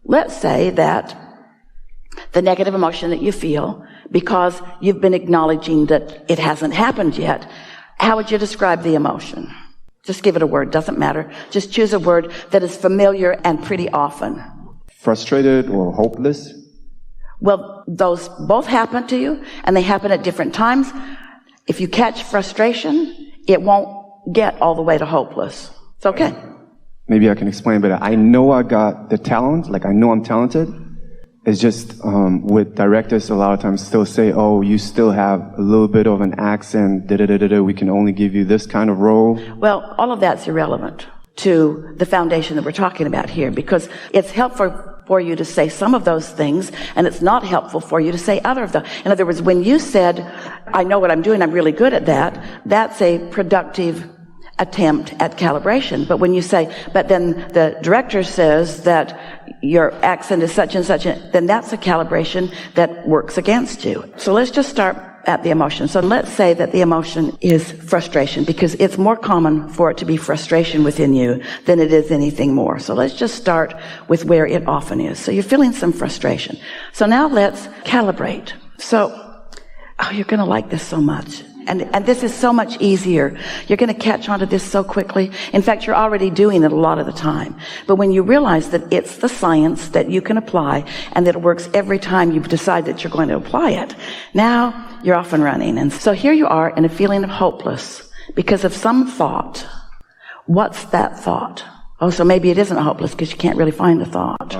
let's say that the negative emotion that you feel, because you've been acknowledging that it hasn't happened yet, how would you describe the emotion? Just give it a word, doesn't matter. Just choose a word that is familiar and pretty often. Frustrated or hopeless? Well, those both happen to you, and they happen at different times. If you catch frustration, it won't get all the way to hopeless. It's okay. Maybe I can explain better. I know I got the talent, like I know I'm talented. It's just with directors a lot of times still say, oh, you still have a little bit of an accent, we can only give you this kind of role. Well, all of that's irrelevant to the foundation that we're talking about here, because it's helpful for you to say some of those things, and it's not helpful for you to say other of them. In other words, when you said, I know what I'm doing, I'm really good at that, that's a productive attempt at calibration. But when you say, but then the director says that your accent is such and such, then that's a calibration that works against you. So let's just start at the emotion. So let's say that the emotion is frustration, because it's more common for it to be frustration within you than it is anything more. So let's just start with where it often is. So you're feeling some frustration. So now let's calibrate. So, oh, you're going to like this so much. And this is so much easier. You're going to catch on to this so quickly. In fact, you're already doing it a lot of the time. But when you realize that it's the science that you can apply and that it works every time you decide that you're going to apply it, now you're off and running. And so here you are in a feeling of hopeless because of some thought. What's that thought? Oh, so maybe it isn't hopeless because you can't really find the thought.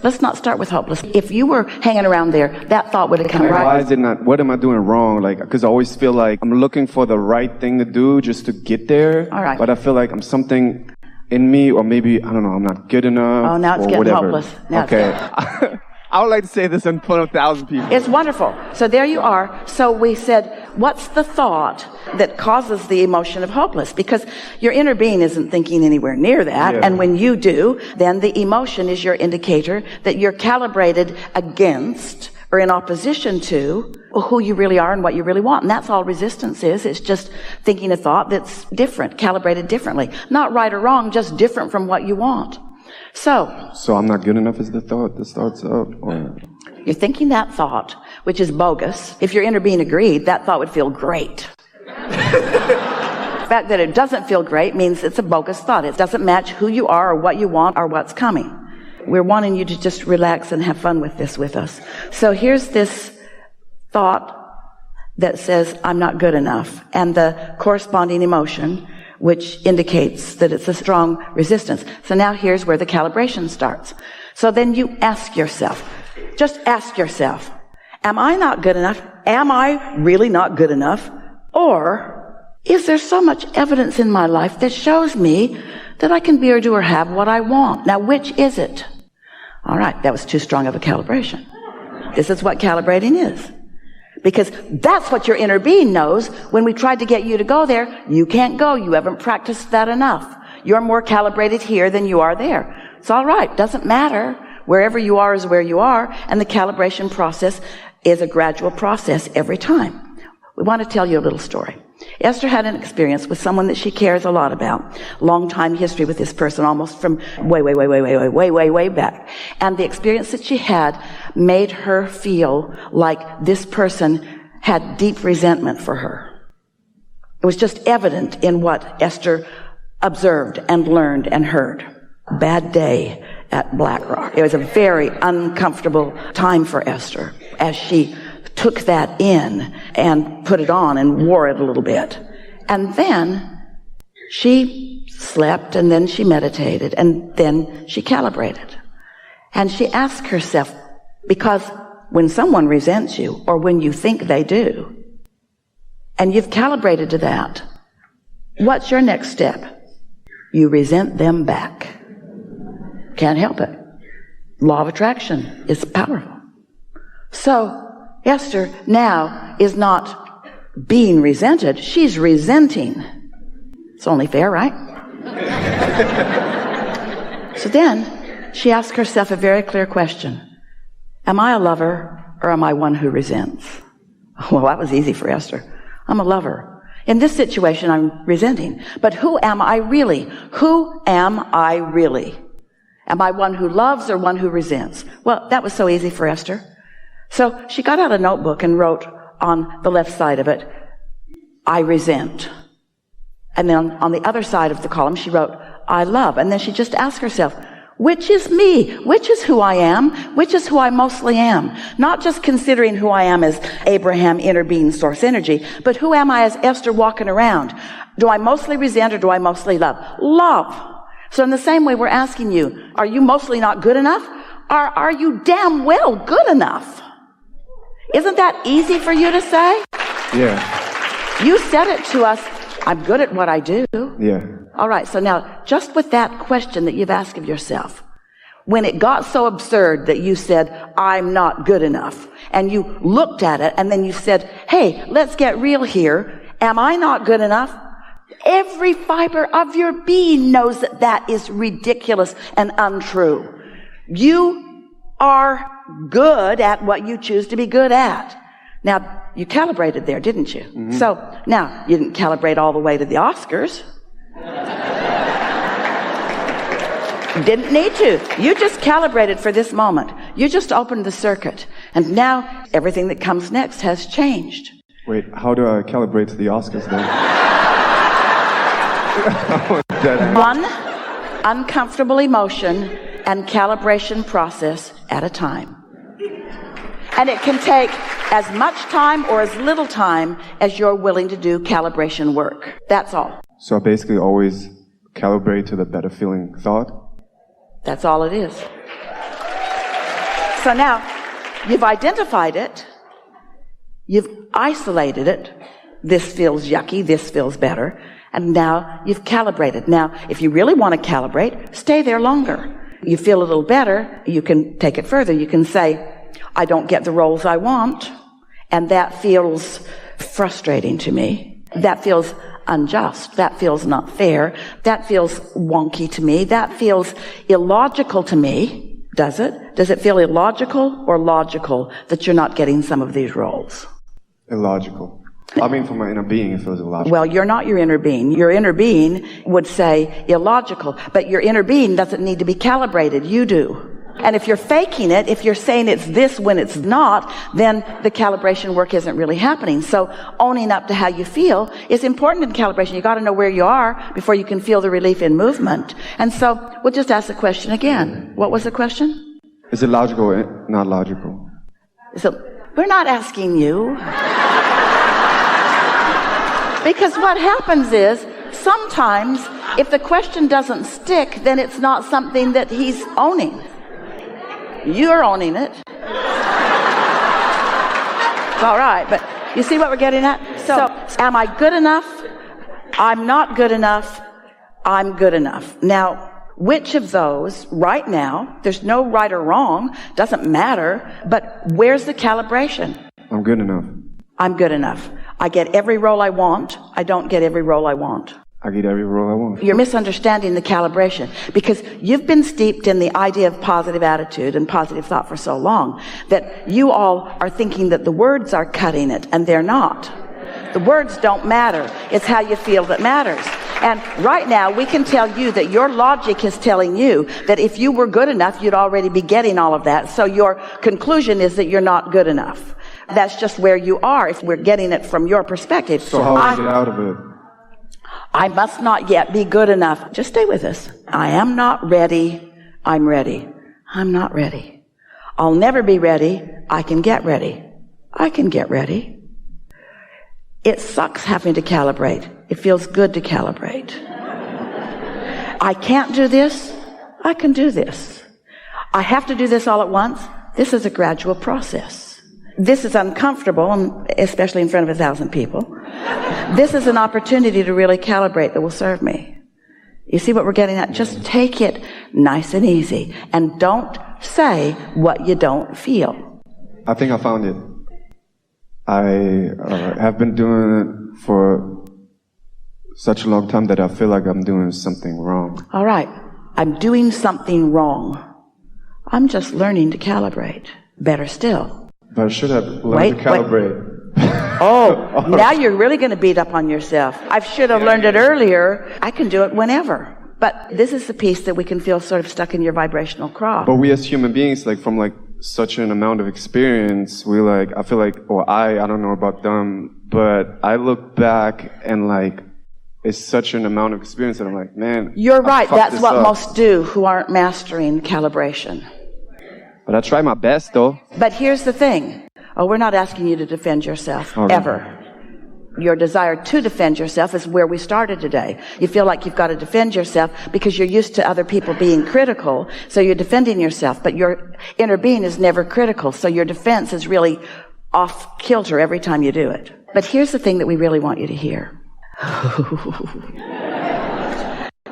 Let's not start with hopeless. If you were hanging around there, that thought would have come right. Why is it not? What am I doing wrong? Like, because I always feel like I'm looking for the right thing to do just to get there. All right. But I feel like I'm something in me, or maybe, I don't know, I'm not good enough. Oh, now it's getting whatever. hopeless. Now okay. I would like to say this in front of 1,000 people. It's wonderful. So there you are. So we said, what's the thought that causes the emotion of hopeless? Because your inner being isn't thinking anywhere near that. Yeah. And when you do, then the emotion is your indicator that you're calibrated against or in opposition to who you really are and what you really want. And that's all resistance is. It's just thinking a thought that's different, calibrated differently. Not right or wrong, just different from what you want. So I'm not good enough is the thought that starts up? Or... You're thinking that thought, which is bogus. If your inner being agreed, that thought would feel great. The fact that it doesn't feel great means it's a bogus thought. It doesn't match who you are or what you want or what's coming. We're wanting you to just relax and have fun with this with us. So here's this thought that says, I'm not good enough. And the corresponding emotion, which indicates that it's a strong resistance. So now here's where the calibration starts. So then you ask yourself, just ask yourself, am I not good enough? Am I really not good enough? Or is there so much evidence in my life that shows me that I can be or do or have what I want? Now, which is it? All right, that was too strong of a calibration. This is what calibrating is. Because that's what your inner being knows. When we tried to get you to go there, you can't go. You haven't practiced that enough. You're more calibrated here than you are there. It's all right. Doesn't matter. Wherever you are is where you are. And the calibration process is a gradual process every time. We want to tell you a little story. Esther had an experience with someone that she cares a lot about. Long time history with this person, almost from way back. And the experience that she had made her feel like this person had deep resentment for her. It was just evident in what Esther observed and learned and heard. Bad day at Black Rock. It was a very uncomfortable time for Esther as she took that in and put it on and wore it a little bit. And then she slept, and then she meditated, and then she calibrated. And she asked herself, because when someone resents you, or when you think they do, and you've calibrated to that, what's your next step? You resent them back. Can't help it. Law of attraction is powerful. So Esther now is not being resented. She's resenting. It's only fair, right? So then she asked herself a very clear question. Am I a lover, or am I one who resents? Well, that was easy for Esther. I'm a lover. In this situation, I'm resenting. But who am I really? Who am I really? Am I one who loves or one who resents? Well, that was so easy for Esther. So she got out a notebook and wrote on the left side of it, I resent. And then on the other side of the column, she wrote, I love. And then she just asked herself, which is me? Which is who I am? Which is who I mostly am? Not just considering who I am as Abraham, inner being, source energy, but who am I as Esther walking around? Do I mostly resent or do I mostly love? Love. So in the same way, we're asking you, are you mostly not good enough? Or are you damn well good enough? Isn't that easy for you to say? Yeah. You said it to us, I'm good at what I do. Yeah. All right, so now, just with that question that you've asked of yourself, when it got so absurd that you said, I'm not good enough, and you looked at it, and then you said, hey, let's get real here. Am I not good enough? Every fiber of your being knows that that is ridiculous and untrue. You are good at what you choose to be good at. Now, you calibrated there, didn't you? Mm-hmm. So, now, you didn't calibrate all the way to the Oscars. Didn't need to. You just calibrated for this moment. You just opened the circuit. And now, everything that comes next has changed. Wait, how do I calibrate to the Oscars then? One uncomfortable emotion and calibration process at a time. And it can take as much time or as little time as you're willing to do calibration work. That's all. So I basically always calibrate to the better feeling thought? That's all it is. So now, you've identified it. You've isolated it. This feels yucky. This feels better. And now you've calibrated. Now, if you really want to calibrate, stay there longer. You feel a little better. You can take it further. You can say, I don't get the roles I want, and that feels frustrating to me. That feels unjust. That feels not fair. That feels wonky to me. That feels illogical to me. Does it? Does it feel illogical or logical that you're not getting some of these roles? Illogical. I mean, for my inner being, it feels illogical. Well, you're not your inner being. Your inner being would say illogical, but your inner being doesn't need to be calibrated. You do. And if you're faking it, if you're saying it's this when it's not, then the calibration work isn't really happening. So owning up to how you feel is important in calibration. You got to know where you are before you can feel the relief in movement. And so we'll just ask the question again. What was the question? Is it logical or not logical? So we're not asking you. Because what happens is sometimes if the question doesn't stick, then it's not something that he's owning. You're owning it. All right, but you see what we're getting at? So, am I good enough? I'm not good enough. I'm good enough. Now, which of those, right now, there's no right or wrong, doesn't matter, but where's the calibration? I'm good enough. I'm good enough. I get every role I want. I don't get every role I want. I get every role I want. You're misunderstanding the calibration because you've been steeped in the idea of positive attitude and positive thought for so long that you all are thinking that the words are cutting it, and they're not. The words don't matter. It's how you feel that matters. And right now, we can tell you that your logic is telling you that if you were good enough, you'd already be getting all of that. So your conclusion is that you're not good enough. That's just where you are if we're getting it from your perspective. So how do I get out of it? I must not yet be good enough. Just stay with us. I am not ready. I'm ready. I'm not ready. I'll never be ready. I can get ready. I can get ready. It sucks having to calibrate. It feels good to calibrate. I can't do this. I can do this. I have to do this all at once. This is a gradual process. This is uncomfortable, especially in front of 1,000 people. This is an opportunity to really calibrate that will serve me. You see what we're getting at? Just take it nice and easy. And don't say what you don't feel. I think I found it. I have been doing it for such a long time that I feel like I'm doing something wrong. All right. I'm doing something wrong. I'm just learning to calibrate. Better still. But I should have learned to calibrate. Now you're really going to beat up on yourself. I should have learned it earlier. I can do it whenever. But this is the piece that we can feel sort of stuck in your vibrational craw. But we as human beings, like from like such an amount of experience, we like, I feel like, or I don't know about them, but I look back and like, it's such an amount of experience that I'm like, man. You're right. That's what up. most do who aren't mastering calibration. But I try my best though. But here's the thing. Oh, we're not asking you to defend yourself, okay. Ever. Your desire to defend yourself is where we started today. You feel like you've got to defend yourself because you're used to other people being critical, so you're defending yourself. But your inner being is never critical, so your defense is really off kilter every time you do it. But here's the thing that we really want you to hear.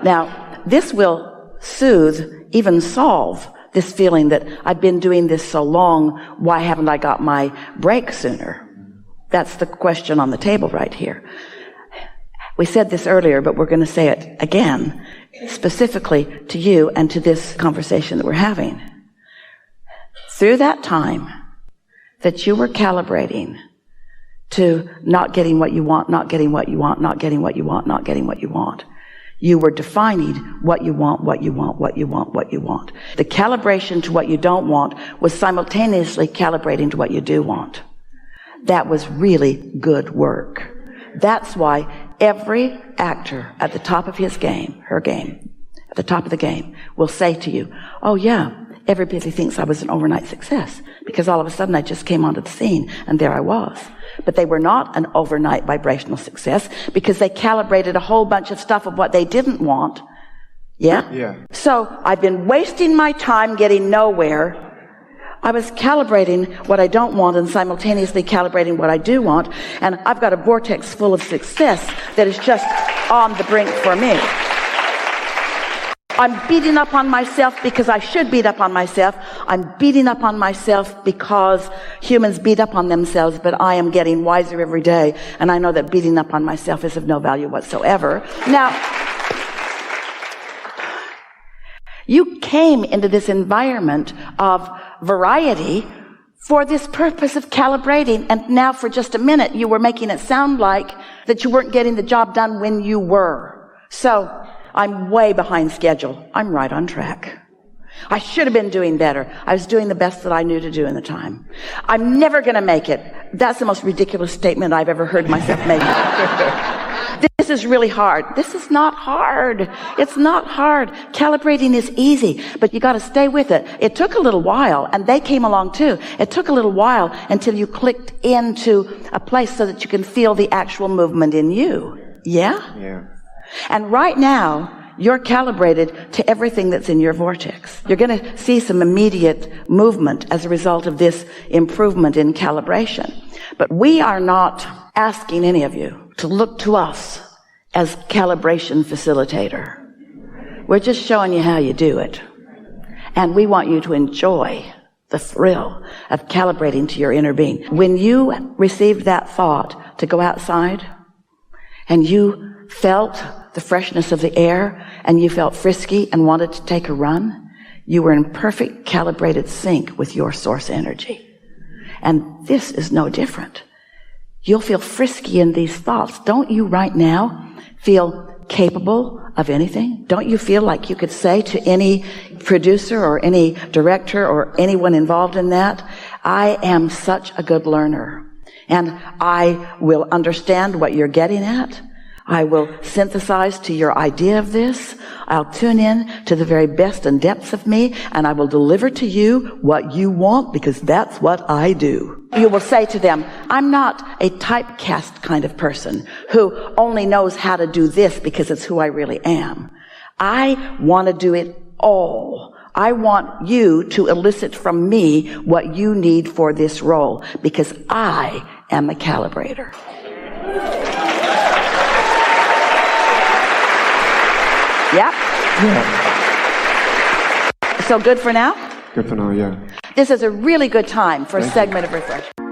Now, this will soothe, even solve this feeling that I've been doing this so long, why haven't I got my break sooner? That's the question on the table right here. We said this earlier, but we're going to say it again, specifically to you and to this conversation that we're having. Through that time that you were calibrating to not getting what you want, not getting what you want, not getting what you want, not getting what you want, you were defining what you want, what you want, what you want, what you want. The calibration to what you don't want was simultaneously calibrating to what you do want. That was really good work. That's why every actor at the top of his game, her game, at the top of the game, will say to you, oh yeah, everybody thinks I was an overnight success because all of a sudden I just came onto the scene and there I was. But they were not an overnight vibrational success because they calibrated a whole bunch of stuff of what they didn't want. Yeah? Yeah. So I've been wasting my time getting nowhere. I was calibrating what I don't want and simultaneously calibrating what I do want. And I've got a vortex full of success that is just on the brink for me. I'm beating up on myself because I should beat up on myself. I'm beating up on myself because humans beat up on themselves, but I am getting wiser every day. And I know that beating up on myself is of no value whatsoever. Now, you came into this environment of variety for this purpose of calibrating, and now for just a minute you were making it sound like that you weren't getting the job done when you were. So I'm way behind schedule. I'm right on track. I should have been doing better. I was doing the best that I knew to do in the time. I'm never going to make it. That's the most ridiculous statement I've ever heard myself make. This is really hard. This is not hard. It's not hard. Calibrating is easy, but you got to stay with it. It took a little while, and they came along too. It took a little while until you clicked into a place so that you can feel the actual movement in you. Yeah? Yeah. And right now, you're calibrated to everything that's in your vortex. You're going to see some immediate movement as a result of this improvement in calibration. But we are not asking any of you to look to us as calibration facilitator. We're just showing you how you do it. And we want you to enjoy the thrill of calibrating to your inner being. When you received that thought to go outside and you felt the freshness of the air and you felt frisky and wanted to take a run, you were in perfect calibrated sync with your source energy. And this is no different. You'll feel frisky in these thoughts. Don't you right now feel capable of anything? Don't you feel like you could say to any producer or any director or anyone involved in that, I am such a good learner and I will understand what you're getting at. I will synthesize to your idea of this. I'll tune in to the very best and depths of me, and I will deliver to you what you want because that's what I do. You will say to them, I'm not a typecast kind of person who only knows how to do this because it's who I really am. I want to do it all. I want you to elicit from me what you need for this role because I am the calibrator. Yep. Yeah. So good for now? Good for now, yeah. This is a really good time for a segment of refreshment.